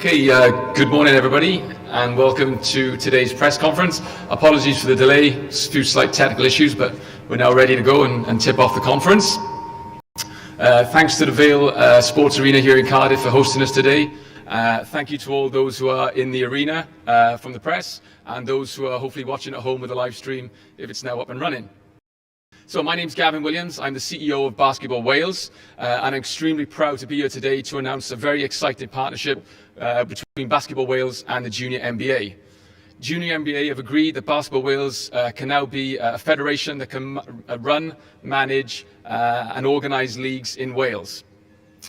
Okay, good morning everybody and welcome to today's press conference. Apologies for the delay, a few slight technical issues, but we're now ready to go and tip off the conference. Thanks to the Vale Sports Arena here in Cardiff for hosting us today. Thank you to all those who are in the arena from the press and those who are hopefully watching at home with the live stream if it's now up and running. So my name's Gavin Williams, I'm the CEO of Basketball Wales and I'm extremely proud to be here today to announce a very exciting partnership between Basketball Wales and the Junior NBA. Junior NBA have agreed that Basketball Wales can now be a federation that can run, manage and organise leagues in Wales.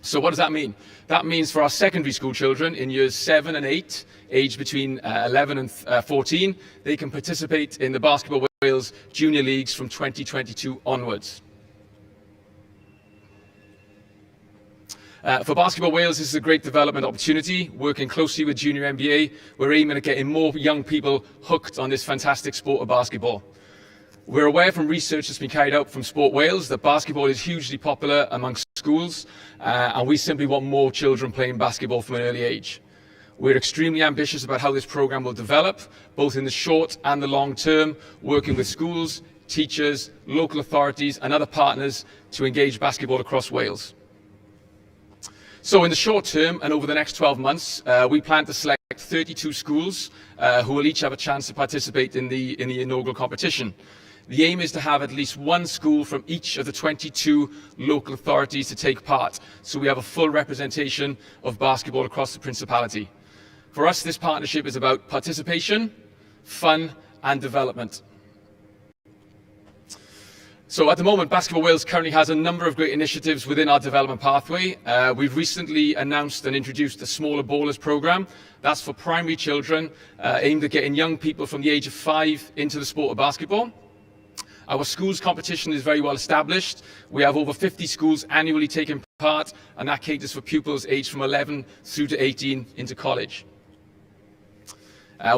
So what does that mean? That means for our secondary school children in years 7 and 8, aged between 11 and 14, they can participate in the Basketball Wales Junior Leagues from 2022 onwards. For Basketball Wales, this is a great development opportunity. Working closely with Junior NBA, we're aiming at getting more young people hooked on this fantastic sport of basketball. We're aware from research that's been carried out from Sport Wales that basketball is hugely popular amongst schools and we simply want more children playing basketball from an early age. We're extremely ambitious about how this programme will develop, both in the short and the long term, working with schools, teachers, local authorities and other partners to engage basketball across Wales. So in the short term and over the next 12 months, we plan to select 32 schools who will each have a chance to participate in the inaugural competition. The aim is to have at least one school from each of the 22 local authorities to take part, so we have a full representation of basketball across the Principality. For us, this partnership is about participation, fun and development. So at the moment, Basketball Wales currently has a number of great initiatives within our development pathway. We've recently announced and introduced the Smaller Ballers programme. That's for primary children, aimed at getting young people from the age of 5 into the sport of basketball. Our schools competition is very well established. We have over 50 schools annually taking part, and that caters for pupils aged from 11 through to 18 into college.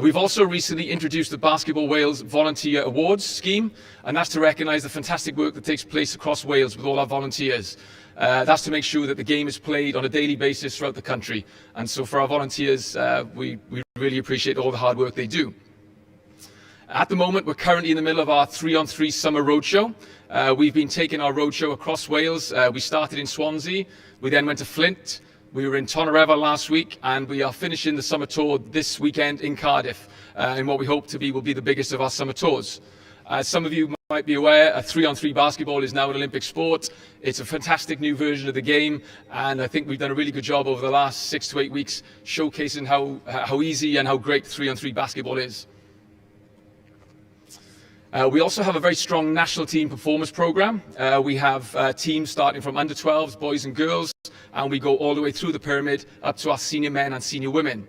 We've also recently introduced the Basketball Wales Volunteer Awards scheme, and that's to recognise the fantastic work that takes place across Wales with all our volunteers. That's to make sure that the game is played on a daily basis throughout the country. And so for our volunteers, we really appreciate all the hard work they do. At the moment, we're currently in the middle of our 3-on-3 summer roadshow. We've been taking our roadshow across Wales. We started in Swansea, we then went to Flint, we were in Tonareva last week, and we are finishing the summer tour this weekend in Cardiff, in what we hope to be will be the biggest of our summer tours. As some of you might be aware, 3-on-3 basketball is now an Olympic sport. It's a fantastic new version of the game, and I think we've done a really good job over the last 6 to 8 weeks showcasing how easy and how great 3-on-3 basketball is. We also have a very strong national team performance programme. We have teams starting from under 12s, boys and girls, and we go all the way through the pyramid up to our senior men and senior women.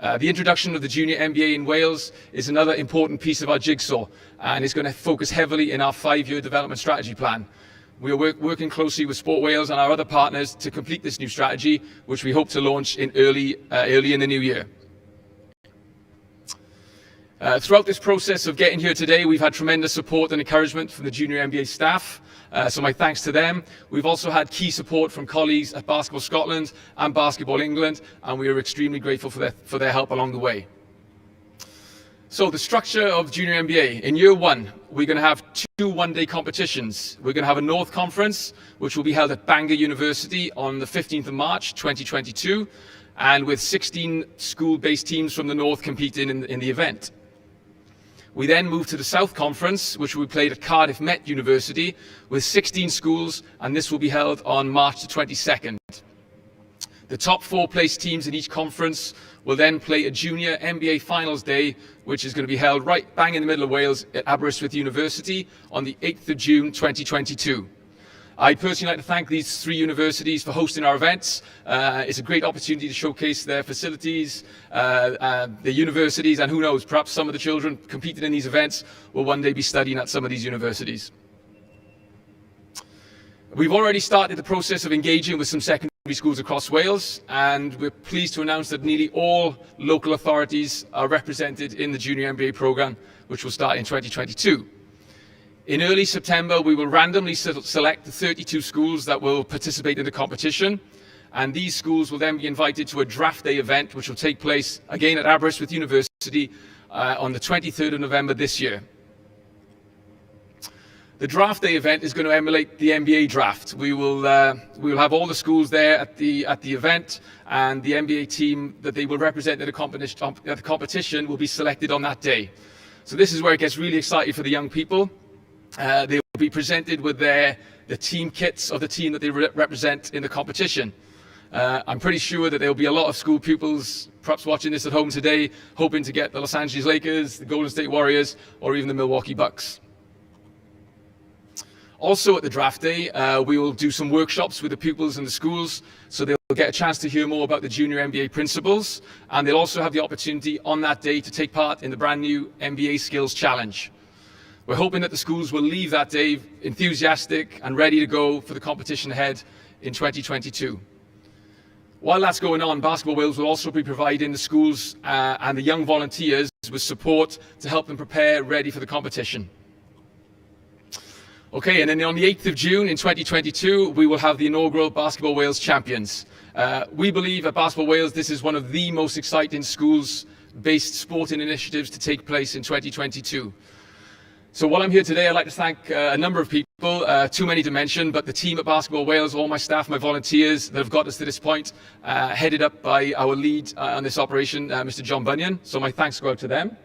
The introduction of the Junior NBA in Wales is another important piece of our jigsaw, and it's going to focus heavily in our 5-year development strategy plan. We are working closely with Sport Wales and our other partners to complete this new strategy, which we hope to launch in early in the new year. Throughout this process of getting here today, we've had tremendous support and encouragement from the Junior NBA staff, so my thanks to them. We've also had key support from colleagues at Basketball Scotland and Basketball England, and we are extremely grateful for their help along the way. So the structure of Junior NBA. In year 1, we're going to have 2 one-day competitions. We're going to have a North Conference, which will be held at Bangor University on the 15th of March 2022, and with 16 school-based teams from the North competing in the event. We then move to the South Conference, which will be played at Cardiff Met University with 16 schools, and this will be held on March the 22nd. The top 4 placed teams in each conference will then play a Junior NBA Finals Day, which is going to be held right bang in the middle of Wales at Aberystwyth University on the 8th of June 2022. I'd personally like to thank these 3 universities for hosting our events. It's a great opportunity to showcase their facilities, the universities, and who knows, perhaps some of the children competing in these events will one day be studying at some of these universities. We've already started the process of engaging with some secondary schools across Wales, and we're pleased to announce that nearly all local authorities are represented in the Junior NBA programme, which will start in 2022. In early September, we will randomly select the 32 schools that will participate in the competition, and these schools will then be invited to a draft day event, which will take place again at Aberystwyth University on the 23rd of November this year. The draft day event is going to emulate the NBA draft. We will have all the schools there at the event, and the NBA team that they will represent at the competition will be selected on that day. So this is where it gets really exciting for the young people. They will be presented with the team kits of the team that they represent in the competition. I'm pretty sure that there will be a lot of school pupils perhaps watching this at home today, hoping to get the Los Angeles Lakers, the Golden State Warriors, or even the Milwaukee Bucks. Also at the draft day, we will do some workshops with the pupils in the schools, so they'll get a chance to hear more about the junior MBA principles, and they'll also have the opportunity on that day to take part in the brand new MBA Skills Challenge. We're hoping that the schools will leave that day enthusiastic and ready to go for the competition ahead in 2022. While that's going on, Basketball Wales will also be providing the schools and the young volunteers with support to help them prepare ready for the competition. Okay, and then on the 8th of June in 2022, we will have the inaugural Basketball Wales Champions. We believe at Basketball Wales this is one of the most exciting schools-based sporting initiatives to take place in 2022. So while I'm here today, I'd like to thank a number of people, too many to mention, but the team at Basketball Wales, all my staff, my volunteers that have got us to this point, headed up by our lead on this operation, Mr. John Bunyan. So my thanks go out to them.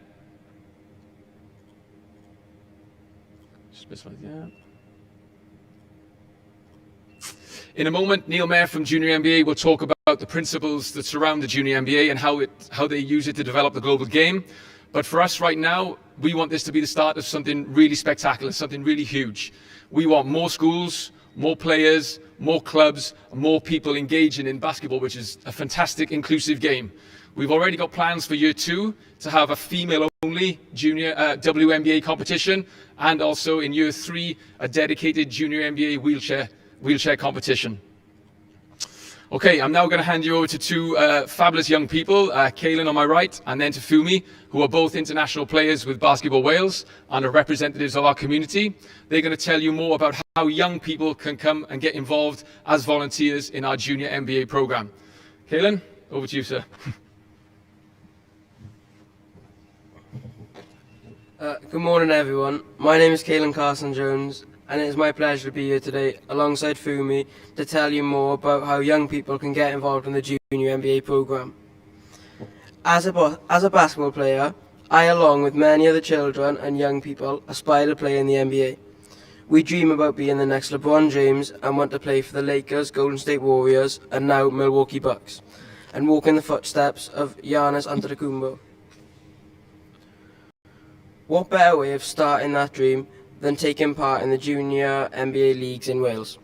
In a moment, Neal Meyer from Junior MBA will talk about the principles that surround the Junior MBA and how they use it to develop the global game. But for us right now, we want this to be the start of something really spectacular, something really huge. We want more schools, more players, more clubs, more people engaging in basketball, which is a fantastic, inclusive game. We've already got plans for year 2 to have a female-only junior WNBA competition, and also in year 3, a dedicated junior NBA wheelchair competition. Okay, I'm now going to hand you over to two fabulous young people, Caelen on my right, and then to Funmi, who are both international players with Basketball Wales and are representatives of our community. They're going to tell you more about how young people can come and get involved as volunteers in our Junior MBA program. Caelen, over to you, sir. Good morning, everyone. My name is Caelen Carson-Jones, and it is my pleasure to be here today alongside Funmi to tell you more about how young people can get involved in the Junior MBA program. As a basketball player, I, along with many other children and young people, aspire to play in the NBA. We dream about being the next LeBron James and want to play for the Lakers, Golden State Warriors, and now Milwaukee Bucks, and walk in the footsteps of Giannis Antetokounmpo. What better way of starting that dream than taking part in the Junior MBA leagues in Wales?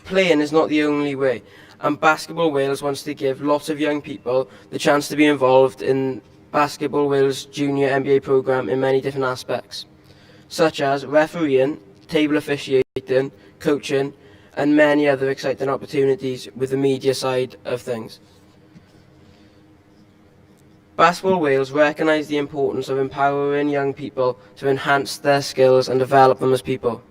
Playing is not the only way, and Basketball Wales wants to give lots of young people the chance to be involved in Basketball Wales Junior MBA program in many different aspects, such as refereeing, table officiating, coaching, and many other exciting opportunities with the media side of things. Basketball Wales recognise the importance of empowering young people to enhance their skills and develop them as people.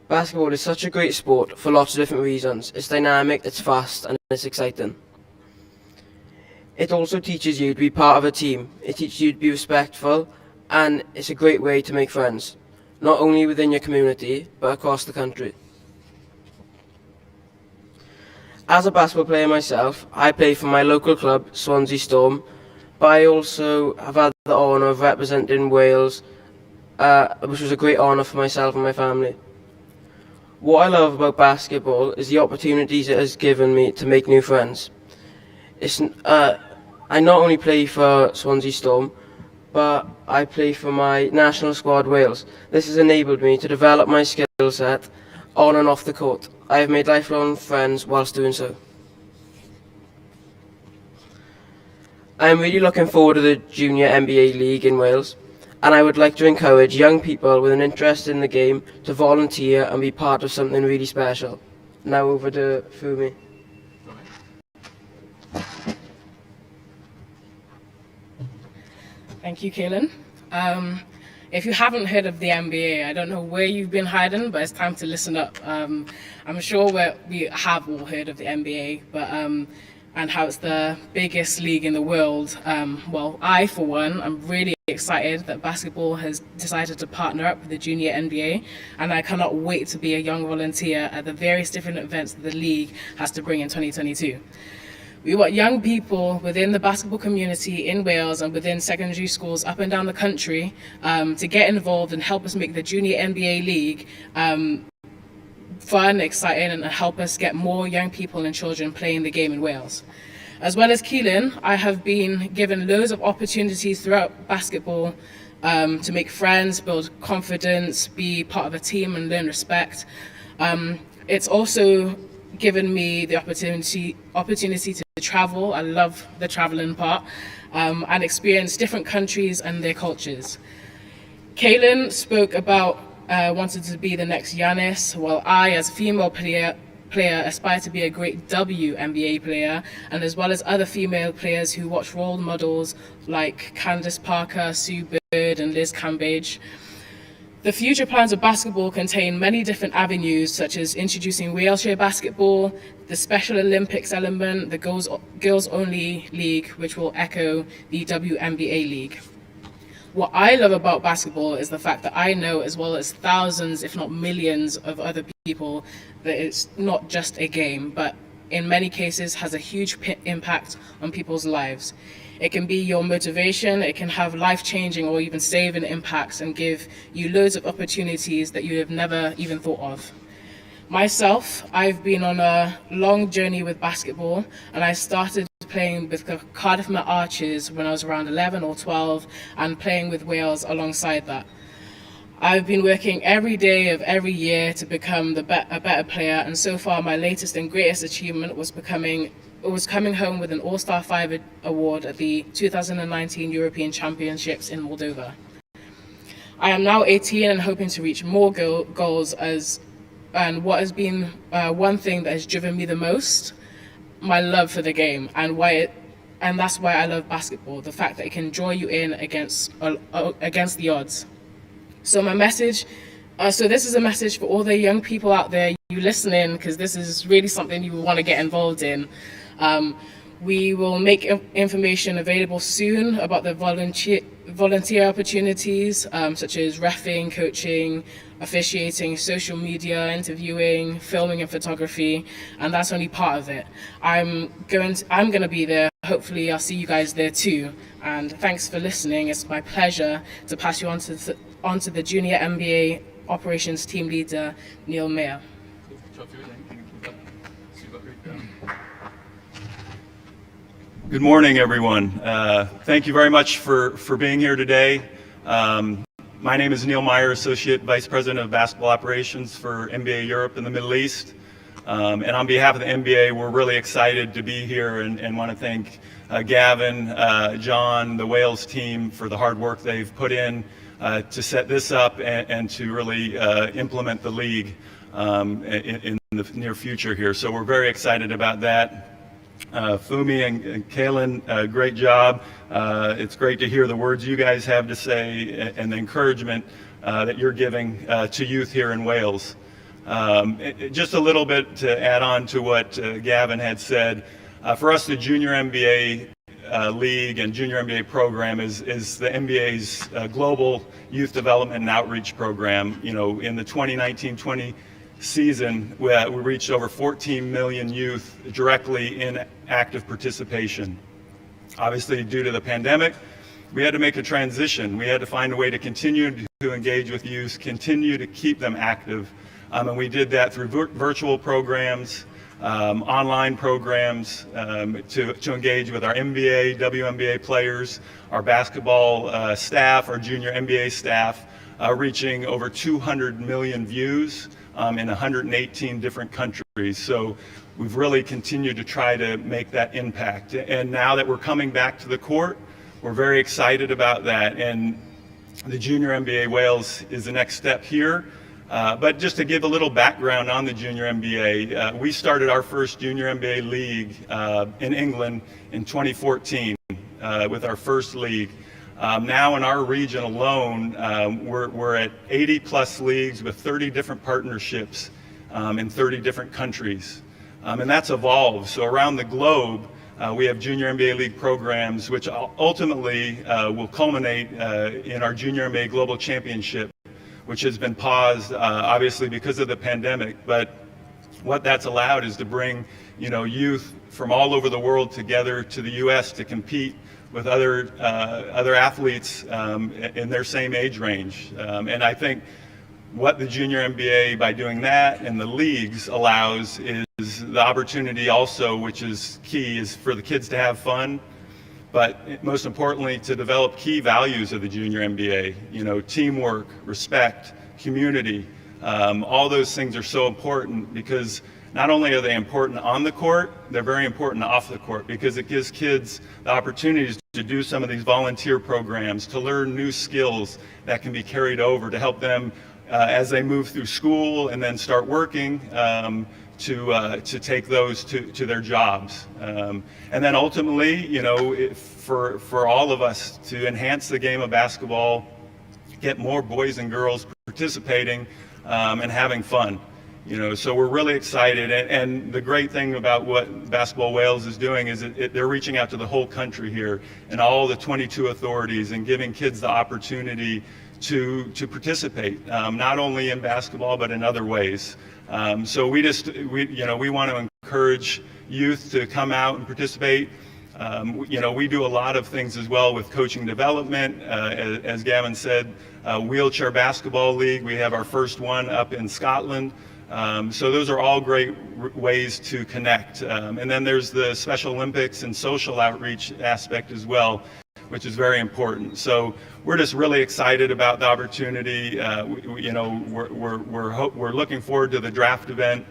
Basketball is such a great sport for lots of different reasons. It's dynamic, it's fast, and it's exciting. It also teaches you to be part of a team. It teaches you to be respectful, and it's a great way to make friends, not only within your community, but across the country. As a basketball player myself, I play for my local club, Swansea Storm, but I also have had the honour of representing Wales, which was a great honour for myself and my family. What I love about basketball is the opportunities it has given me to make new friends. I not only play for Swansea Storm, but I play for my national squad, Wales. This has enabled me to develop my skill set on and off the court. I have made lifelong friends whilst doing so. I am really looking forward to the Junior MBA League in Wales, and I would like to encourage young people with an interest in the game to volunteer and be part of something really special. Now over to Funmi. Thank you, Caelen. If you haven't heard of the NBA, I don't know where you've been hiding, but it's time to listen up. I'm sure we have all heard of the NBA, but and how it's the biggest league in the world. Well, I, for one, I'm really excited that basketball has decided to partner up with the Junior NBA, and I cannot wait to be a young volunteer at the various different events that the league has to bring in 2022. We want young people within the basketball community in Wales and within secondary schools up and down the country to get involved and help us make the Junior NBA League fun, exciting, and help us get more young people and children playing the game in Wales. As well as Caelen, I have been given loads of opportunities throughout basketball to make friends, build confidence, be part of a team and learn respect. It's also given me the opportunity to travel. I love the traveling part, and experience different countries and their cultures. Caelen spoke about wanted to be the next Giannis, while I, as a female player, aspire to be a great WNBA player, and as well as other female players who watch role models like Candace Parker, Sue Bird, and Liz Cambage. The future plans of basketball contain many different avenues, such as introducing wheelchair basketball, the Special Olympics element, the Girls Only League, which will echo the WNBA League. What I love about basketball is the fact that I know, as well as thousands, if not millions, of other people, that it's not just a game, but in many cases has a huge impact on people's lives. It can be your motivation, it can have life-changing or even saving impacts and give you loads of opportunities that you have never even thought of. Myself, I've been on a long journey with basketball, and I started playing with the Cardiff Archers when I was around 11 or 12 and playing with Wales alongside that. I've been working every day of every year to become a better player, and so far my latest and greatest achievement was coming home with an All-Star 5 award at the 2019 European Championships in Moldova. I am now 18 and hoping to reach more goals, and what has been one thing that has driven me the most, my love for the game, and that's why I love basketball, the fact that it can draw you in against the odds. So this is a message for all the young people out there, you listening, because this is really something you want to get involved in. We will make information available soon about the volunteer opportunities, such as reffing, coaching, officiating, social media, interviewing, filming and photography, and that's only part of it. I'm going to be there. Hopefully I'll see you guys there too. And thanks for listening. It's my pleasure to pass you on to the Junior NBA Operations Team Leader, Neal Meyer. Good morning, everyone. Thank you very much for being here today. My name is Neal Meyer, Associate Vice President of Basketball Operations for NBA Europe and the Middle East. And on behalf of the NBA, we're really excited to be here and want to thank Gavin, John, the Wales team for the hard work they've put in to set this up and to really implement the league in the near future here. So we're very excited about that. Funmi and Caelen, great job. It's great to hear the words you guys have to say and the encouragement that you're giving to youth here in Wales. Just a little bit to add on to what Gavin had said. For us, the Junior NBA League and Junior NBA program is the NBA's global youth development and outreach program. You know, in the 2019-20 season, we reached over 14 million youth directly in active participation. Obviously, due to the pandemic, we had to make a transition. We had to find a way to continue to engage with youth, continue to keep them active. And we did that through virtual programs, online programs, to engage with our NBA, WNBA players, our basketball staff, our junior NBA staff, reaching over 200 million views in 118 different countries. So we've really continued to try to make that impact. And now that we're coming back to the court, we're very excited about that. And the Junior NBA Wales is the next step here. But just to give a little background on the Junior NBA, we started our first Junior NBA league in England in 2014 with our first league. Now in our region alone, we're at 80 plus leagues with 30 different partnerships in 30 different countries. And that's evolved. So around the globe, we have junior NBA league programs, which ultimately will culminate in our junior NBA global championship, which has been paused, obviously because of the pandemic. But what that's allowed is to bring, youth from all over the world together to the U.S. to compete with other athletes in their same age range. And I think what the junior NBA, by doing that and the leagues, allows is the opportunity also, which is key, is for the kids to have fun, but most importantly to develop key values of the junior NBA, teamwork, respect, community. All those things are so important because not only are they important on the court, they're very important off the court because it gives kids the opportunities to do some of these volunteer programs, to learn new skills that can be carried over to help them as they move through school and then start working to take those to their jobs. And then ultimately, for all of us to enhance the game of basketball, get more boys and girls participating and having fun. So we're really excited, and the great thing about what Basketball Wales is doing is they're reaching out to the whole country here and all the 22 authorities and giving kids the opportunity to participate, not only in basketball but in other ways. So we want to encourage youth to come out and participate. We do a lot of things as well with coaching development. As Gavin said, wheelchair basketball league. We have our first one up in Scotland. So those are all great ways to connect. And then there's the Special Olympics and social outreach aspect as well, which is very important. So we're just really excited about the opportunity. We're looking forward to the draft event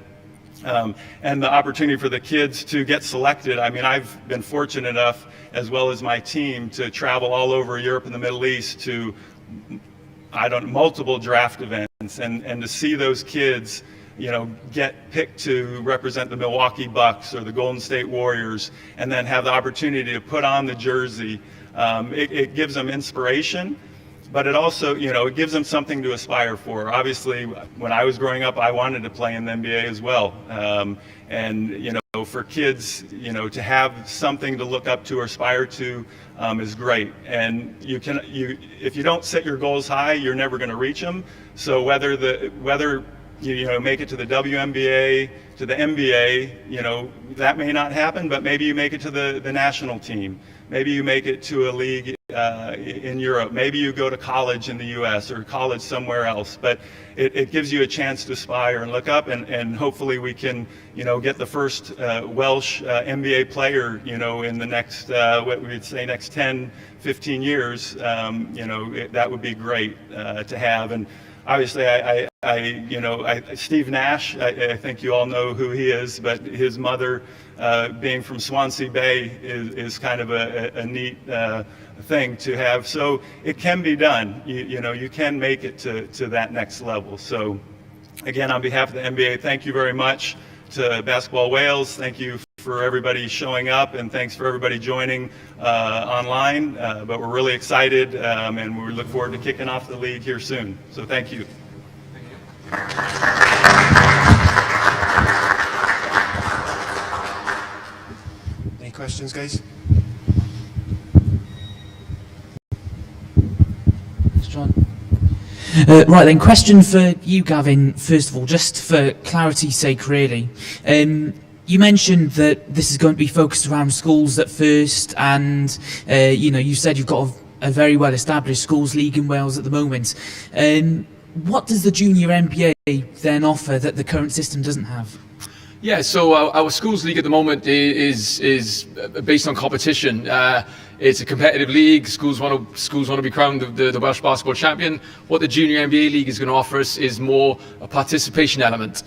and the opportunity for the kids to get selected. I mean, I've been fortunate enough, as well as my team, to travel all over Europe and the Middle East to multiple draft events and to see those kids get picked to represent the Milwaukee Bucks or the Golden State Warriors, and then have the opportunity to put on the jersey. It gives them inspiration, but it also, it gives them something to aspire for. Obviously, when I was growing up, I wanted to play in the NBA as well. And for kids, to have something to look up to or aspire to is great. And if you don't set your goals high, you're never going to reach them. So whether you make it to the WNBA, to the NBA, that may not happen, but maybe you make it to the national team. Maybe you make it to a league in Europe. Maybe you go to college in the U.S. or college somewhere else. But it gives you a chance to aspire and look up, and hopefully we can, get the first Welsh NBA player, in the next, what we'd say, next 10, 15 years. That would be great to have. And obviously, Steve Nash, I think you all know who he is, but his mother, being from Swansea Bay, is kind of a neat thing to have. So it can be done. You can make it to that next level. So again, on behalf of the NBA, thank you very much to Basketball Wales. Thank you for everybody showing up, and thanks for everybody joining online. But we're really excited, and we look forward to kicking off the league here soon. So thank you. Any questions, guys? John. Right then, question for you, Gavin, first of all, just for clarity's sake, really. You mentioned that this is going to be focused around schools at first, and you said you've got a very well-established schools league in Wales at the moment. What does the junior NBA then offer that the current system doesn't have? Yeah, so our schools league at the moment is based on competition. It's a competitive league. Schools want to be crowned the Welsh basketball champion. What the junior NBA league is going to offer us is more a participation element.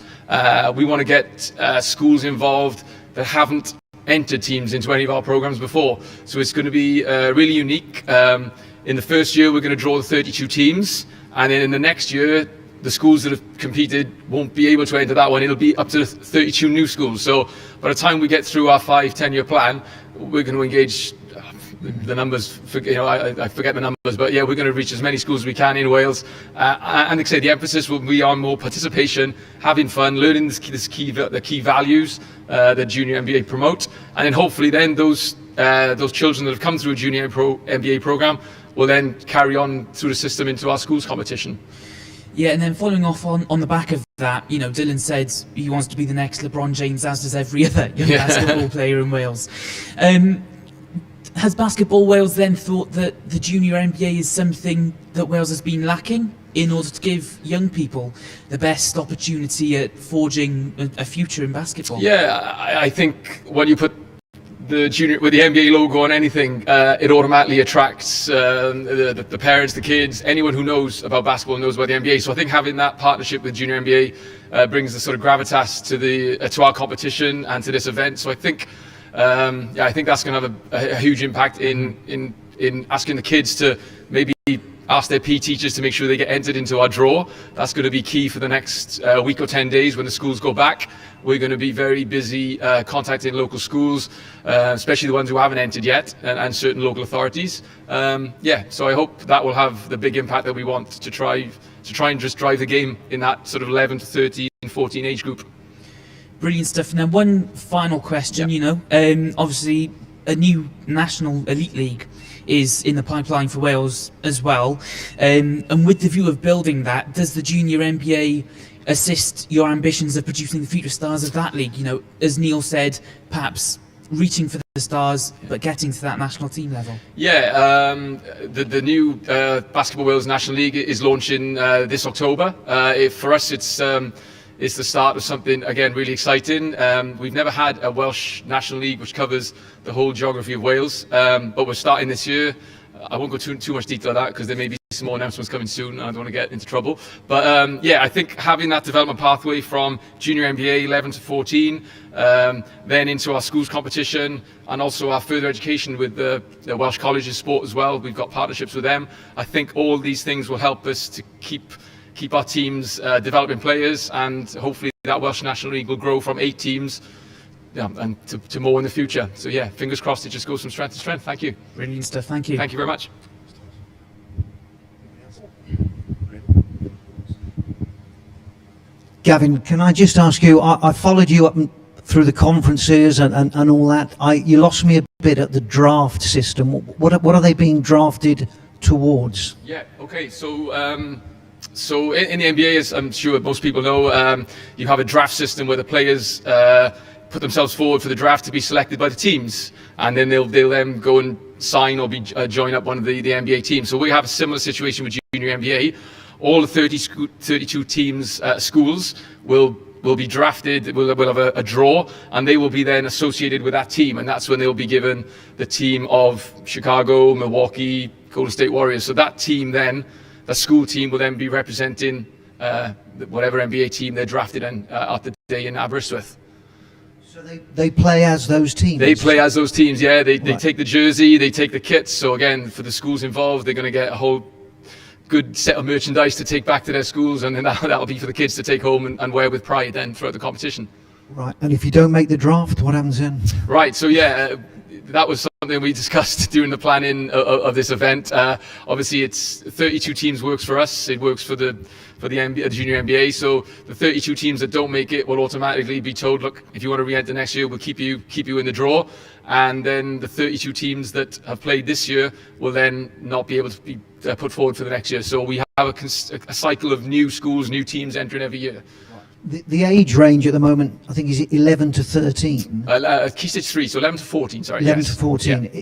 We want to get schools involved that haven't entered teams into any of our programs before. So it's going to be really unique. In the first year, we're going to draw the 32 teams, and then in the next year, the schools that have competed won't be able to enter that one. It'll be up to 32 new schools. So by the time we get through our 5-10 year plan, we're going to engage the numbers, I forget the numbers, but yeah, we're going to reach as many schools as we can in Wales. And like I say, the emphasis will be on more participation, having fun, learning the key values that Junior MBA promote, and then hopefully then those children that have come through a Junior MBA program will then carry on through the system into our schools competition. Yeah, and then following off on the back of that, Dylan said he wants to be the next LeBron James, as does every other young basketball player in Wales. Has Basketball Wales then thought that the Junior MBA is something that Wales has been lacking in order to give young people the best opportunity at forging a future in basketball? Yeah, I think when you put the junior with the NBA logo on anything, it automatically attracts the parents, the kids, anyone who knows about basketball knows about the NBA. So I think having that partnership with Junior NBA brings the sort of gravitas to our competition and to this event. So I think I think that's going to have a huge impact in asking the kids to maybe ask their PE teachers to make sure they get entered into our draw. That's going to be key for the next week or 10 days when the schools go back. We're going to be very busy contacting local schools, especially the ones who haven't entered yet, and certain local authorities. So I hope that will have the big impact that we want to try and just drive the game in that sort of 11 to 13, 14 age group. Brilliant stuff. And then one final question, obviously a new National Elite League is in the pipeline for Wales as well. And with the view of building that, does the Junior MBA assist your ambitions of producing the future stars of that league? As Neal said, perhaps reaching for the stars, but getting to that national team level. Yeah, the new Basketball Wales National League is launching this October. For us, it's the start of something, again, really exciting. We've never had a Welsh National League which covers the whole geography of Wales, but we're starting this year. I won't go too much detail on that because there may be some more announcements coming soon and I don't want to get into trouble. But I think having that development pathway from Junior MBA 11 to 14, then into our schools competition and also our further education with the Welsh Colleges Sport as well. We've got partnerships with them. I think all these things will help us to keep our teams developing players, and hopefully that Welsh National League will grow from 8 teams and to more in the future. So yeah, fingers crossed it just goes from strength to strength. Thank you. Brilliant stuff. Thank you. Thank you very much. Gavin, can I just ask you, I followed you up through the conferences and all that. You lost me a bit at the draft system. What are they being drafted towards? Yeah, okay, so in the NBA, as I'm sure most people know, you have a draft system where the players put themselves forward for the draft to be selected by the teams, and then they'll then go and sign or join up one of the NBA teams. So we have a similar situation with Junior NBA. All the 32 teams schools will be drafted. We'll have a draw, and they will be then associated with that team, and that's when they'll be given the team of Chicago, Milwaukee, Golden State Warriors. So that team then, the school team, will then be representing whatever NBA team they're drafted in at the day in Aberystwyth. So they play as those teams? They play as those teams, yeah. They take the jersey, they take the kits. So again, for the schools involved, they're going to get a whole good set of merchandise to take back to their schools, and then that'll be for the kids to take home and wear with pride then throughout the competition. Right, and if you don't make the draft, what happens then? Right, so yeah, that was something we discussed during the planning of this event. Obviously, it's 32 teams works for us. It works for the Junior NBA. So the 32 teams that don't make it will automatically be told, look, if you want to re-enter next year, we'll keep you in the draw. And then the 32 teams that have played this year will then not be able to be put forward for the next year. So we have a cycle of new schools, new teams entering every year. The age range at the moment, I think, is 11 to 13. Key stage 3, so 11 to 14, sorry. 11 to 14. Yeah.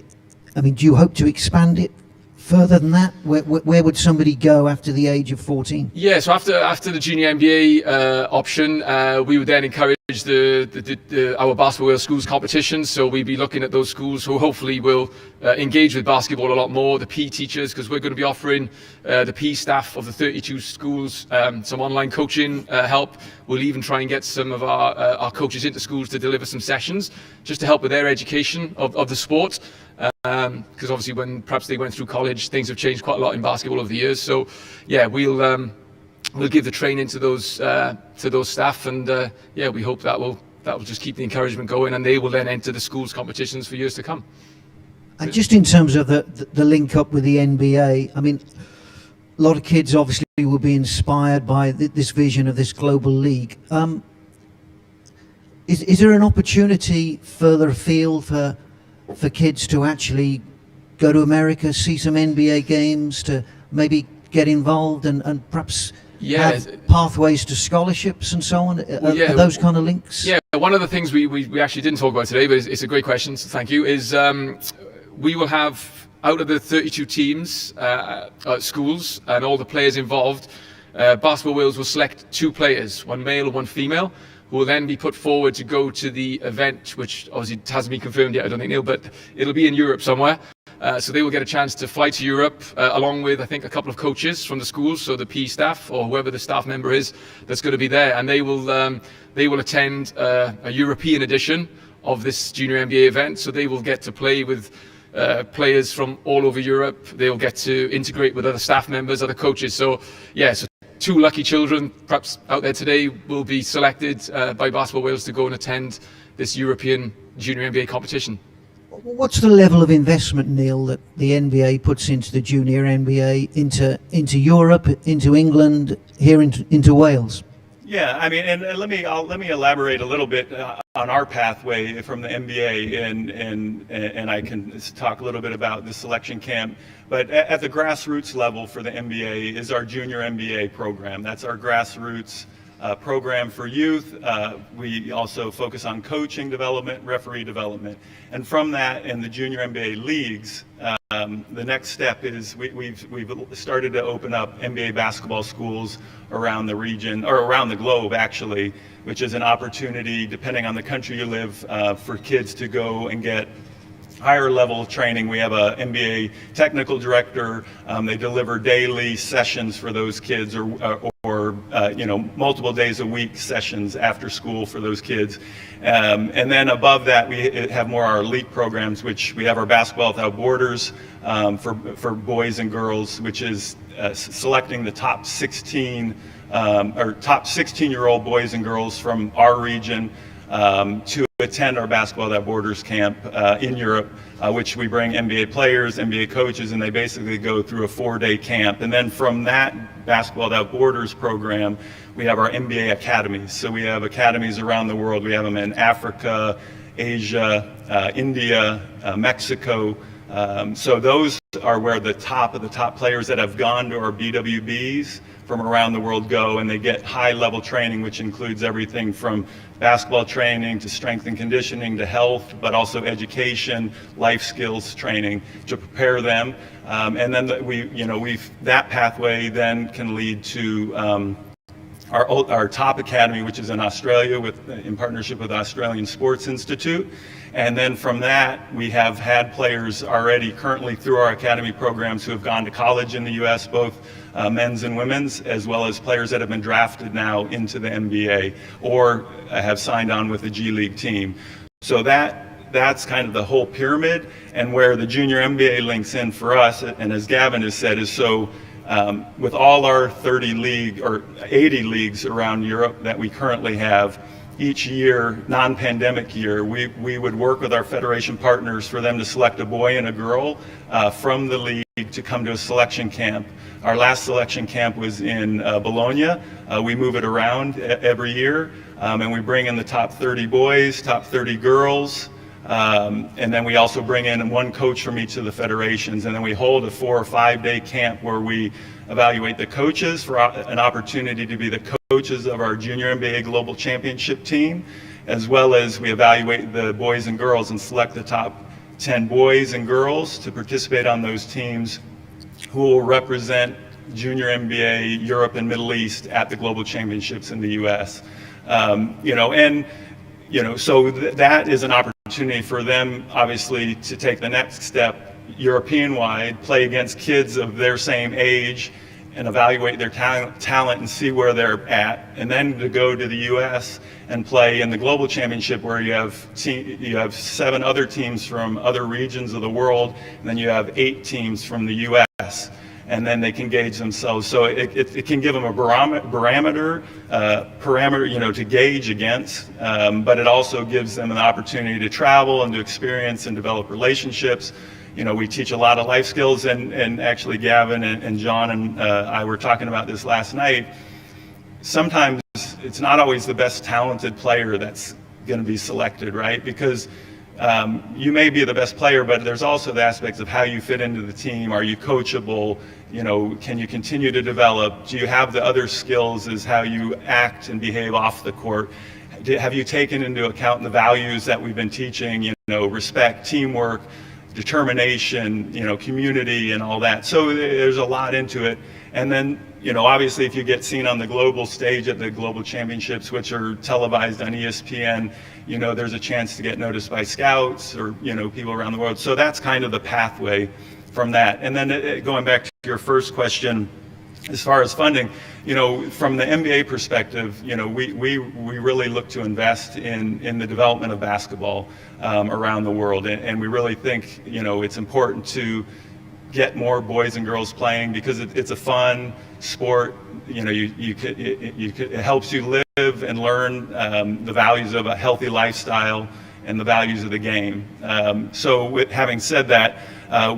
I mean, do you hope to expand it further than that? Where would somebody go after the age of 14? Yeah, so after the Junior MBA option, we would then encourage our Basketball Wales schools competitions. So we'd be looking at those schools who hopefully will engage with basketball a lot more, the PE teachers, because we're going to be offering the PE staff of the 32 schools some online coaching help. We'll even try and get some of our coaches into schools to deliver some sessions just to help with their education of the sport. Because obviously when perhaps they went through college, things have changed quite a lot in basketball over the years. So yeah, we'll give the training to those staff, and we hope that will just keep the encouragement going, and they will then enter the schools competitions for years to come. And just in terms of the link up with the NBA, I mean, a lot of kids obviously will be inspired by this vision of this global league. Is there an opportunity further afield for kids to actually go to America, see some NBA games, to maybe get involved and perhaps have pathways to scholarships and so on? Are those kind of links? Yeah, one of the things we actually didn't talk about today, but it's a great question, so thank you, is we will have, out of the 32 teams, schools, and all the players involved, Basketball Wales will select 2 players, one male and one female, who will then be put forward to go to the event, which obviously hasn't been confirmed yet, I don't think, Neal, but it'll be in Europe somewhere. So they will get a chance to fly to Europe, along with, I think, a couple of coaches from the schools, so the PE staff or whoever the staff member is that's going to be there, and they will attend a European edition of this Junior NBA event. So they will get to play with players from all over Europe. They will get to integrate with other staff members, other coaches. So yeah, so 2 lucky children, perhaps out there today, will be selected by Basketball Wales to go and attend this European Junior NBA competition. What's the level of investment, Neal, that the NBA puts into the Junior NBA, into Europe, into England, here into Wales? Yeah, I mean, and let me elaborate a little bit on our pathway from the NBA, and I can talk a little bit about the selection camp. But at the grassroots level for the NBA is our Junior NBA program. That's our grassroots program for youth. We also focus on coaching development, referee development, and from that in the Junior NBA leagues, the next step is we've started to open up NBA basketball schools around the region, or around the globe actually, which is an opportunity, depending on the country you live, for kids to go and get higher level training. We have a NBA technical director. They deliver daily sessions for those kids, or multiple days a week sessions after school for those kids. And then above that, we have more our elite programs, which we have our Basketball Without Borders for boys and girls, which is selecting the top 16 or top 16-year-old boys and girls from our region to attend our Basketball Without Borders camp in Europe, which we bring NBA players, NBA coaches, and they basically go through a 4-day camp. And then from that Basketball Without Borders program, we have our NBA academies. So we have academies around the world. We have them in Africa, Asia, India, Mexico. So those are where the top of the top players that have gone to our BWBs from around the world go, and they get high-level training, which includes everything from basketball training to strength and conditioning to health, but also education, life skills training to prepare them. And then that pathway then can lead to our top academy, which is in Australia in partnership with the Australian Sports Institute. And then from that, we have had players already currently through our academy programs who have gone to college in the U.S., both men's and women's, as well as players that have been drafted now into the NBA or have signed on with the G League team. So that's kind of the whole pyramid, and where the Junior NBA links in for us, and as Gavin has said, is so with all our 30 league or 80 leagues around Europe that we currently have, each year, non-pandemic year, we would work with our federation partners for them to select a boy and a girl from the league to come to a selection camp. Our last selection camp was in Bologna. We move it around every year, and we bring in the top 30 boys, top 30 girls, and then we also bring in one coach from each of the federations, and then we hold a 4 or 5 day camp where we evaluate the coaches for an opportunity to be the coaches of our Junior NBA Global Championship team, as well as we evaluate the boys and girls and select the top 10 boys and girls to participate on those teams who will represent Junior NBA Europe and Middle East at the Global Championships in the US. So that is an opportunity for them, obviously, to take the next step European-wide, play against kids of their same age, and evaluate their talent and see where they're at, and then to go to the U.S. and play in the Global Championship, where you have 7 other teams from other regions of the world, and then you have 8 teams from the U.S., and then they can gauge themselves. So it can give them a parameter, to gauge against, but it also gives them an opportunity to travel and to experience and develop relationships, we teach a lot of life skills, and actually Gavin and John and I were talking about this last night. Sometimes it's not always the best talented player that's going to be selected, right? Because you may be the best player, but there's also the aspects of how you fit into the team. Are you coachable? Can you continue to develop? Do you have the other skills as how you act and behave off the court? Have you taken into account the values that we've been teaching, respect, teamwork, determination, community and all that. So there's a lot into it. And then, obviously if you get seen on the global stage at the global championships, which are televised on ESPN, there's a chance to get noticed by scouts or, people around the world. So that's kind of the pathway from that. And then going back to your first question, as far as funding, from the NBA perspective, we really look to invest in the development of basketball around the world, and we really think it's important to get more boys and girls playing because it's a fun sport. It helps you live and learn the values of a healthy lifestyle and the values of the game. So having said that,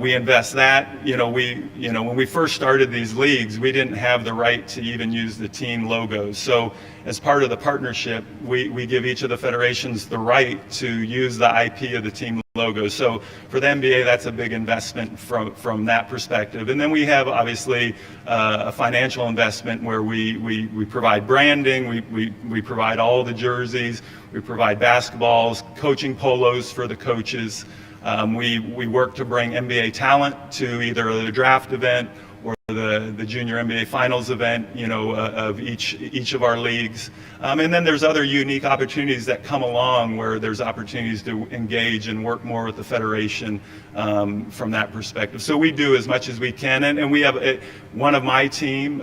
we invest that. When we first started these leagues, we didn't have the right to even use the team logos. So as part of the partnership, we give each of the federations the right to use the IP of the team logos. So for the NBA, that's a big investment from that perspective. And then we have obviously a financial investment where we provide branding, we provide all the jerseys, we provide basketballs, coaching polos for the coaches. We work to bring NBA talent to either the draft event or the junior NBA finals event, of each of our leagues. And then there's other unique opportunities that come along where there's opportunities to engage and work more with the federation from that perspective. So we do as much as we can, and we have one of my team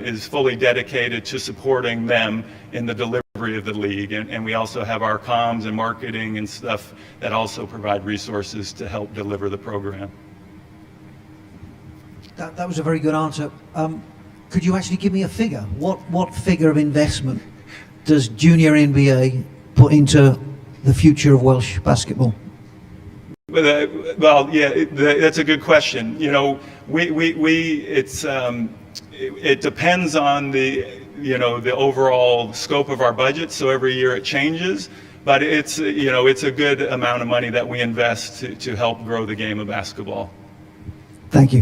is fully dedicated to supporting them in the delivery of the league, and we also have our comms and marketing and stuff that also provide resources to help deliver the program. That was a very good answer. Could you actually give me a figure? What figure of investment does Junior NBA put into the future of Welsh basketball? Well, yeah, that's a good question. It depends on the overall scope of our budget. So every year it changes, but it's a good amount of money that we invest to help grow the game of basketball. Thank you.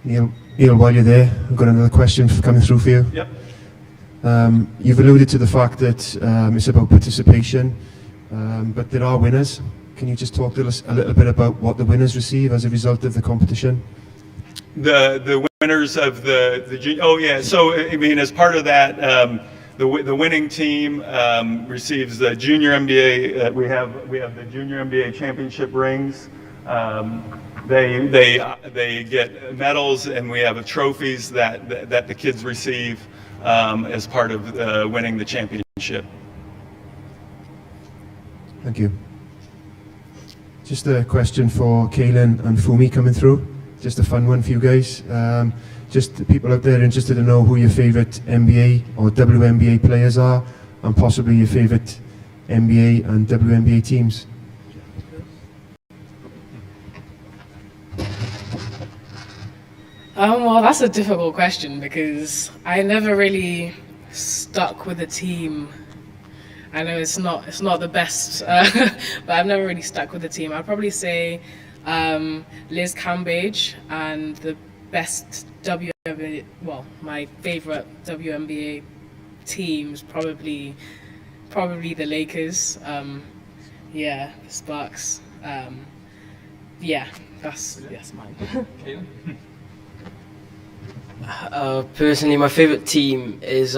Neal, while you're there, I've got another question coming through for you. Yep. You've alluded to the fact that it's about participation, but there are winners. Can you just talk to us a little bit about what the winners receive as a result of the competition? The winners of so I mean, as part of that, the winning team receives the junior NBA. We have the junior NBA championship rings. They get medals, and we have trophies that the kids receive as part of winning the championship. Thank you. Just a question for Caelen and Funmi coming through. Just a fun one for you guys. Just the people out there interested to know who your favourite NBA or WNBA players are, and possibly your favourite NBA and WNBA teams. Well, that's a difficult question because I never really stuck with a team. I know it's not the best, but I've never really stuck with a team. I'd probably say Liz Cambage, and the best my favourite WNBA teams probably the Lakers. The Sparks. That's mine. Personally, my favourite team is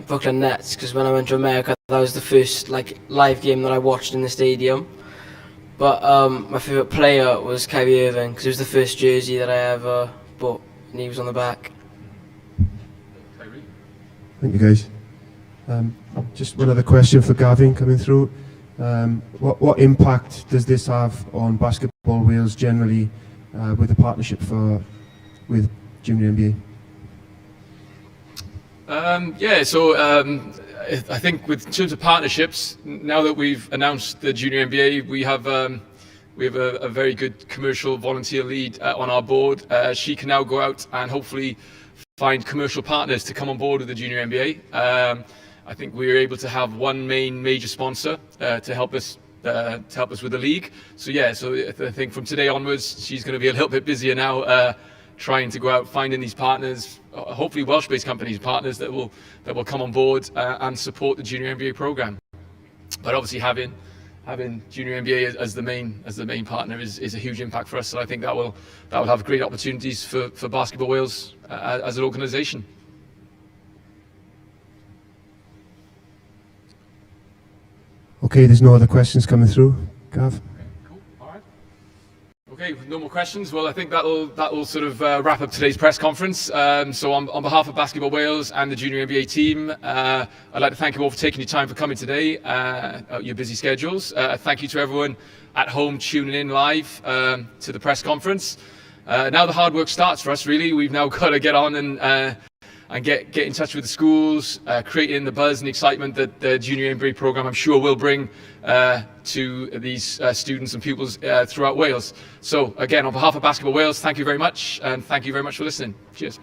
Brooklyn Nets, because when I went to America, that was the first live game that I watched in the stadium. But my favourite player was Kyrie Irving, because it was the first jersey that I ever bought, and he was on the back. Thank you, guys. Just one other question for Gavin coming through. What impact does this have on Basketball Wales generally with the partnership with Junior NBA? I think in terms of partnerships, now that we've announced the Junior MBA, we have a very good commercial volunteer lead on our board. She can now go out and hopefully find commercial partners to come on board with the Junior MBA. I think we were able to have one major sponsor to help us with the league. So I think from today onwards, she's going to be a little bit busier now, trying to go out finding these partners, hopefully Welsh-based companies, partners that will come on board and support the Junior MBA program. But obviously having Junior MBA as the main partner is a huge impact for us. So I think that will have great opportunities for Basketball Wales as an organisation. Okay, there's no other questions coming through. Gav? Cool. All right. Okay, with no more questions. Well, I think that'll sort of wrap up today's press conference. So on behalf of Basketball Wales and the Junior MBA team, I'd like to thank you all for taking your time for coming today, your busy schedules. Thank you to everyone at home tuning in live to the press conference. Now the hard work starts for us, really. We've now got to get on and get in touch with the schools, creating the buzz and excitement that the Junior MBA program, I'm sure, will bring to these students and pupils throughout Wales. So again, on behalf of Basketball Wales, thank you very much, and thank you very much for listening. Cheers.